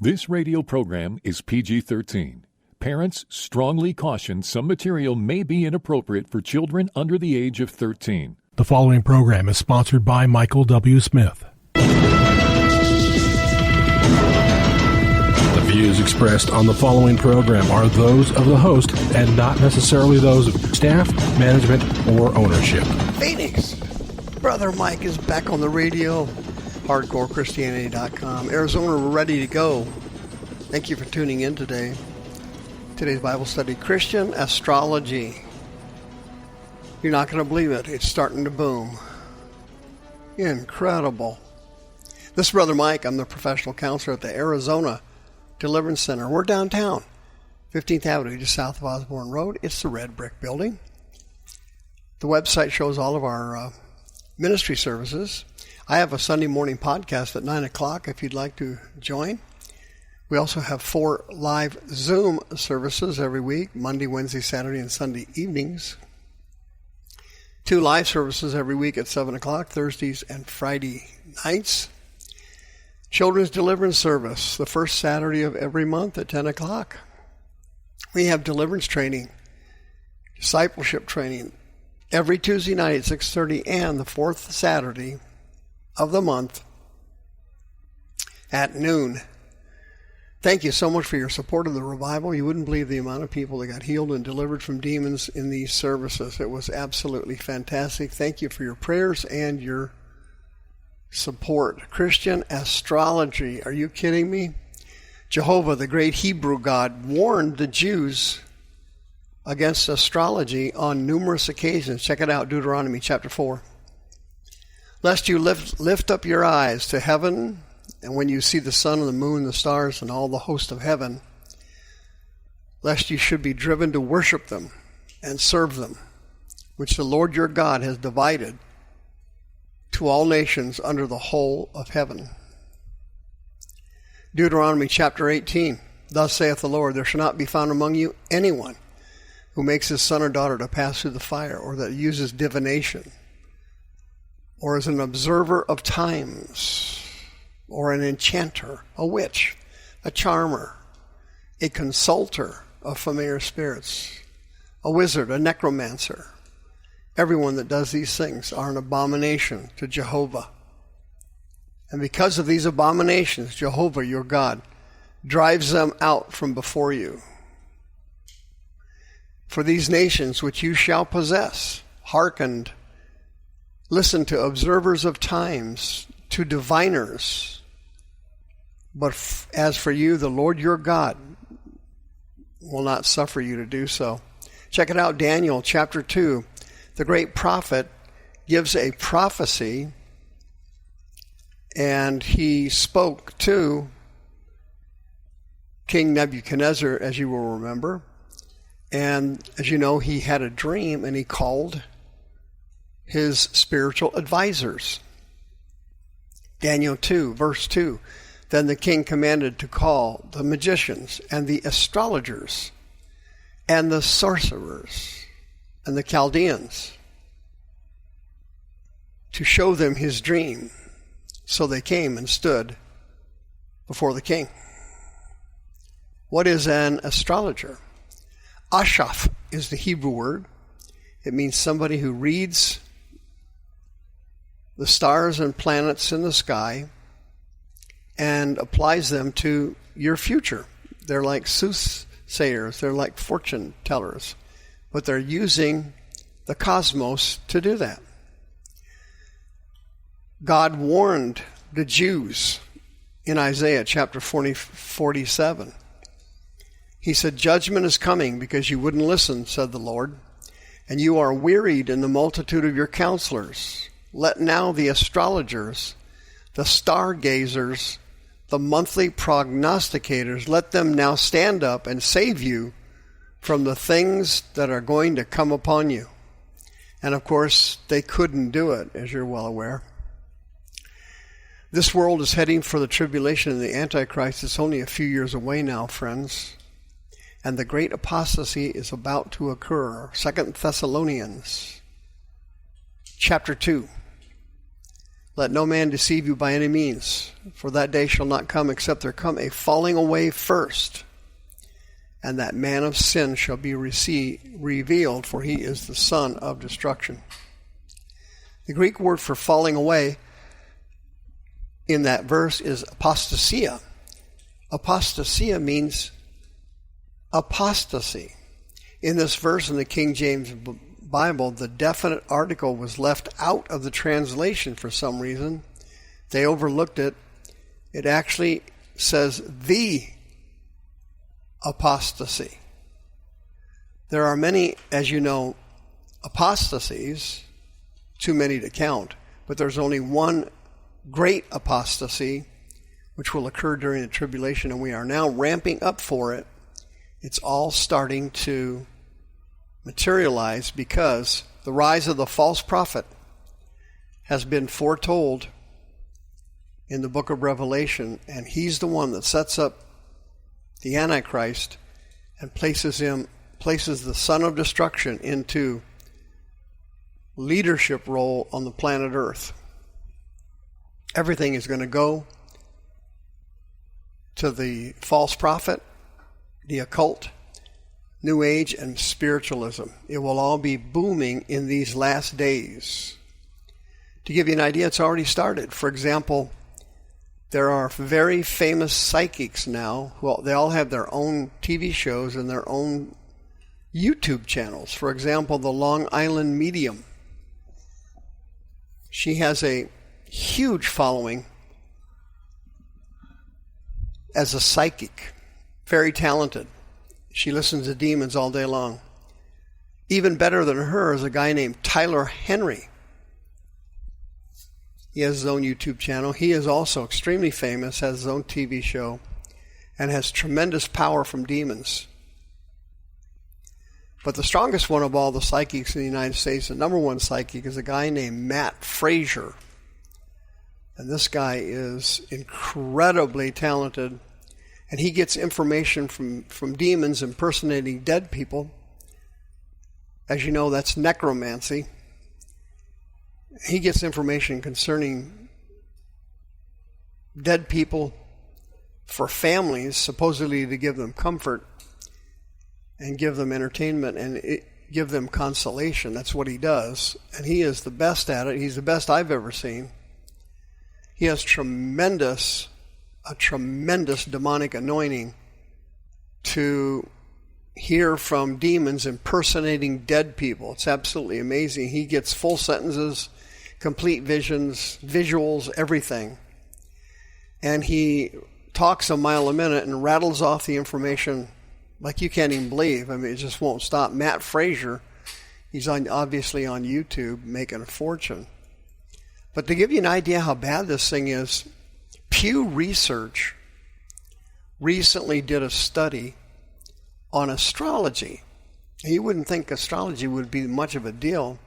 This radio program is PG-13. Parents strongly caution some material may be inappropriate for children under the age of 13. The following program is sponsored by Michael W. Smith. The views expressed on the following program are those of the host and not necessarily those of staff, management, or ownership. Phoenix, Brother Mike is back on the radio. HardcoreChristianity.com. Arizona, we're ready to go. Thank you for tuning in today. Today's Bible study, Christian Astrology. You're not going to believe it. It's starting to boom. Incredible. This is Brother Mike. I'm the professional counselor at the Arizona Deliverance Center. We're downtown, 15th Avenue, just south of Osborne Road. It's the red brick building. The website shows all of our ministry services. I have a Sunday morning podcast at 9 o'clock if you'd like to join. We also have 4 live Zoom services every week, Monday, Wednesday, Saturday, and Sunday evenings. 2 live services every week at 7 o'clock, Thursdays and Friday nights. Children's Deliverance Service, the first Saturday of every month at 10 o'clock. We have deliverance training, discipleship training, every Tuesday night at 6:30 and the 4th Saturday of the month at noon. Thank you so much for your support of the revival. You wouldn't believe the amount of people that got healed and delivered from demons in these services. It was absolutely fantastic. Thank you for your prayers and your support. Christian Astrology. Are you kidding me? Jehovah, the great Hebrew God, warned the Jews against astrology on numerous occasions. Check it out, Deuteronomy chapter 4. Lest you lift up your eyes to heaven, and when you see the sun and the moon, the stars, and all the host of heaven, lest you should be driven to worship them and serve them, which the Lord your God has divided to all nations under the whole of heaven. Deuteronomy chapter 18. Thus saith the Lord, there shall not be found among you anyone who makes his son or daughter to pass through the fire, or that uses divination, or is an observer of times, or an enchanter, a witch, a charmer, a consulter of familiar spirits, a wizard, a necromancer. Everyone that does these things are an abomination to Jehovah. And because of these abominations, Jehovah, your God, drives them out from before you. For these nations which you shall possess hearkened, listen to observers of times, to diviners. But as for you, the Lord your God will not suffer you to do so. Check it out, Daniel chapter 2. The great prophet gives a prophecy, and he spoke to King Nebuchadnezzar, as you will remember. And as you know, he had a dream, and he called his spiritual advisors. Daniel 2, verse 2. Then the king commanded to call the magicians and the astrologers and the sorcerers and the Chaldeans to show them his dream. So they came and stood before the king. What is an astrologer? Ashaf is the Hebrew word. It means somebody who reads the stars and planets in the sky and applies them to your future. They're like soothsayers. They're like fortune tellers. But they're using the cosmos to do that. God warned the Jews in Isaiah chapter 47. He said, judgment is coming because you wouldn't listen, said the Lord, and you are wearied in the multitude of your counselors. Let now the astrologers, the stargazers, the monthly prognosticators, let them now stand up and save you from the things that are going to come upon you. And of course, they couldn't do it, as you're well aware. This world is heading for the tribulation of the Antichrist. It's only a few years away now, friends. And the great apostasy is about to occur. 2 Thessalonians chapter 2. Let no man deceive you by any means, for that day shall not come except there come a falling away first, and that man of sin shall be revealed, for he is the son of destruction. The Greek word for falling away in that verse is apostasia. Apostasia means apostasy. In this verse in the King James Bible, the definite article was left out of the translation for some reason. They overlooked it. It actually says the apostasy. There are many, as you know, apostasies, too many to count, but there's only one great apostasy which will occur during the tribulation, and we are now ramping up for it. It's all starting to materialize because the rise of the false prophet has been foretold in the book of Revelation, and he's the one that sets up the Antichrist and places the son of destruction into leadership role on the planet Earth. Everything is going to go to the false prophet, the occult, New Age, and spiritualism. It will all be booming in these last days. To give you an idea, it's already started. For example, there are very famous psychics now. Well, they all have their own TV shows and their own YouTube channels. For example, the Long Island Medium. She has a huge following as a psychic, very talented. She listens to demons all day long. Even better than her is a guy named Tyler Henry. He has his own YouTube channel. He is also extremely famous, has his own TV show, and has tremendous power from demons. But the strongest one of all the psychics in the United States, the number one psychic, is a guy named Matt Frazier. And this guy is incredibly talented. And he gets information from demons impersonating dead people. As you know, that's necromancy. He gets information concerning dead people for families, supposedly to give them comfort and give them entertainment and give them consolation. That's what he does. And he is the best at it. He's the best I've ever seen. He has a tremendous demonic anointing to hear from demons impersonating dead people. It's absolutely amazing. He gets full sentences, complete visions, visuals, everything. And he talks a mile a minute and rattles off the information like you can't even believe. I mean, it just won't stop. Matt Frazier, he's obviously on YouTube making a fortune. But to give you an idea how bad this thing is, Pew Research recently did a study on astrology. You wouldn't think astrology would be much of a deal.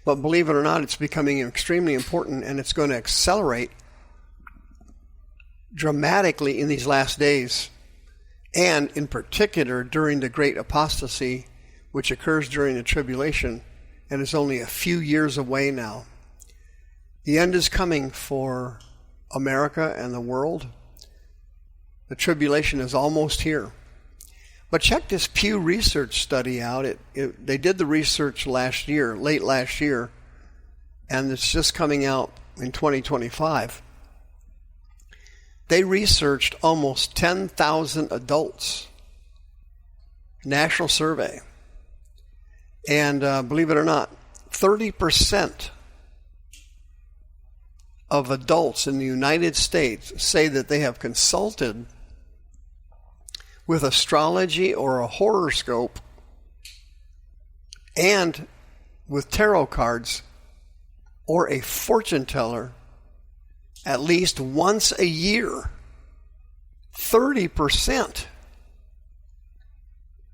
But believe it or not, it's becoming extremely important, and it's going to accelerate dramatically in these last days, and in particular during the great apostasy, which occurs during the tribulation, and is only a few years away now. The end is coming for America and the world. The tribulation is almost here. But check this Pew Research study out. They did the research late last year, and it's just coming out in 2025. They researched almost 10,000 adults. National survey. And believe it or not, 30% of adults in the United States say that they have consulted with astrology or a horoscope and with tarot cards or a fortune teller at least once a year. 30%.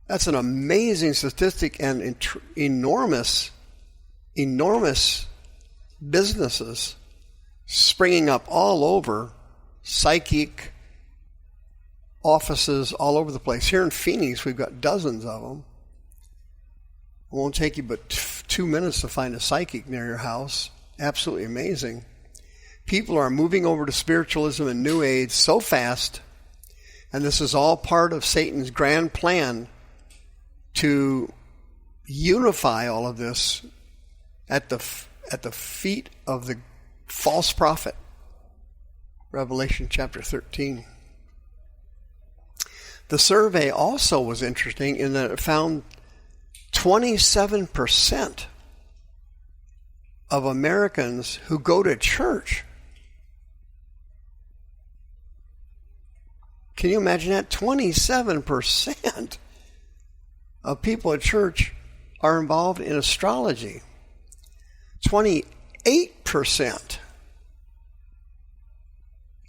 That's an amazing statistic, and enormous businesses springing up all over, psychic offices all over the place. Here in Phoenix, we've got dozens of them. It won't take you but 2 minutes to find a psychic near your house. absolutely amazing. People are moving over to spiritualism and New Age so fast, and this is all part of Satan's grand plan to unify all of this at the feet of the false prophet. Revelation chapter 13. The survey also was interesting in that it found 27% of Americans who go to church. Can you imagine that? 27% of people at church are involved in astrology. 28%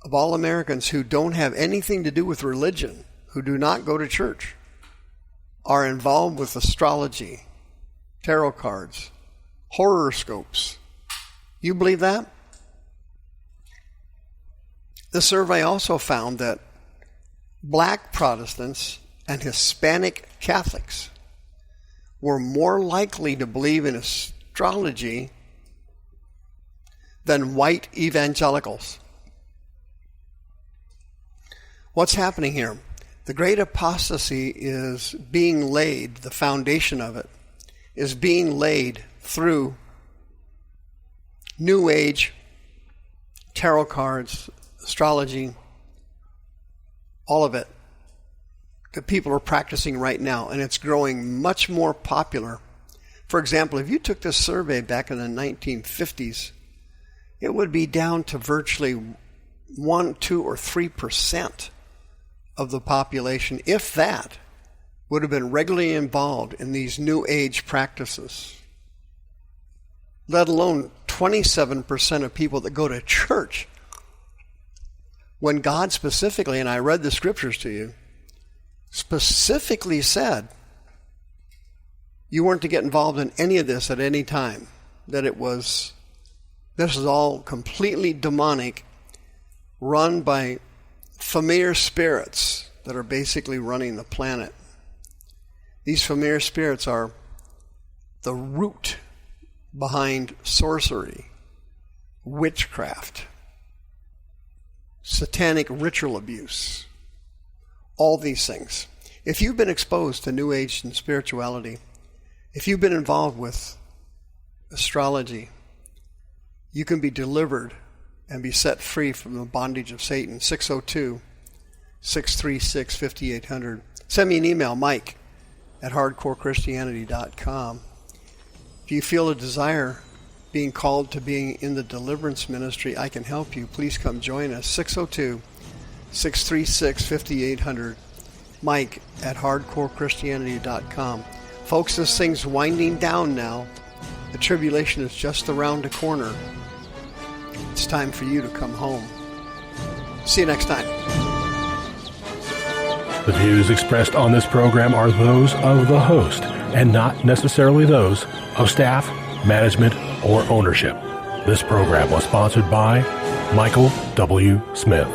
of all Americans who don't have anything to do with religion, who do not go to church, are involved with astrology, tarot cards, horoscopes. You believe that? The survey also found that Black Protestants and Hispanic Catholics were more likely to believe in astrology than white evangelicals. What's happening here? The great apostasy is being laid, the foundation of it is being laid through New Age, tarot cards, astrology, all of it that people are practicing right now, and it's growing much more popular. For example, if you took this survey back in the 1950s, it would be down to virtually 1, 2, or 3% of the population, if that, would have been regularly involved in these New Age practices. Let alone 27% of people that go to church. When God specifically, and I read the scriptures to you, specifically said you weren't to get involved in any of this at any time, that this is all completely demonic, run by familiar spirits that are basically running the planet. These familiar spirits are the root behind sorcery, witchcraft, satanic ritual abuse, all these things. If you've been exposed to New Age and spirituality, if you've been involved with astrology, you can be delivered and be set free from the bondage of Satan. 602-636-5800. Send me an email, mike@hardcorechristianity.com. If you feel a desire being called to being in the deliverance ministry, I can help you. Please come join us. 602-636-5800. mike@hardcorechristianity.com. Folks, this thing's winding down now. The tribulation is just around the corner. It's time for you to come home. See you next time. The views expressed on this program are those of the host and not necessarily those of staff, management, or ownership. This program was sponsored by Michael W. Smith.